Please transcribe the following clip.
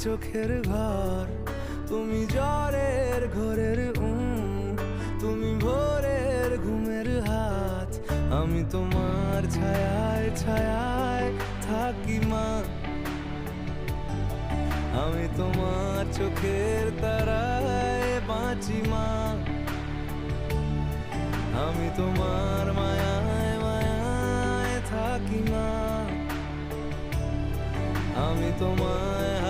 চোখের ঘর, তুমি জ্বরের ঘোরের তুমি ভোরের ঘুমের হাত। আমি তোমার ছায়ায় ছায়ায় থাকি মা, আমি তোমার চোখের তারায় বাঁচি মা, আমি তোমার মায়ায় মায়ায় থাকি মা, আমি তোমায়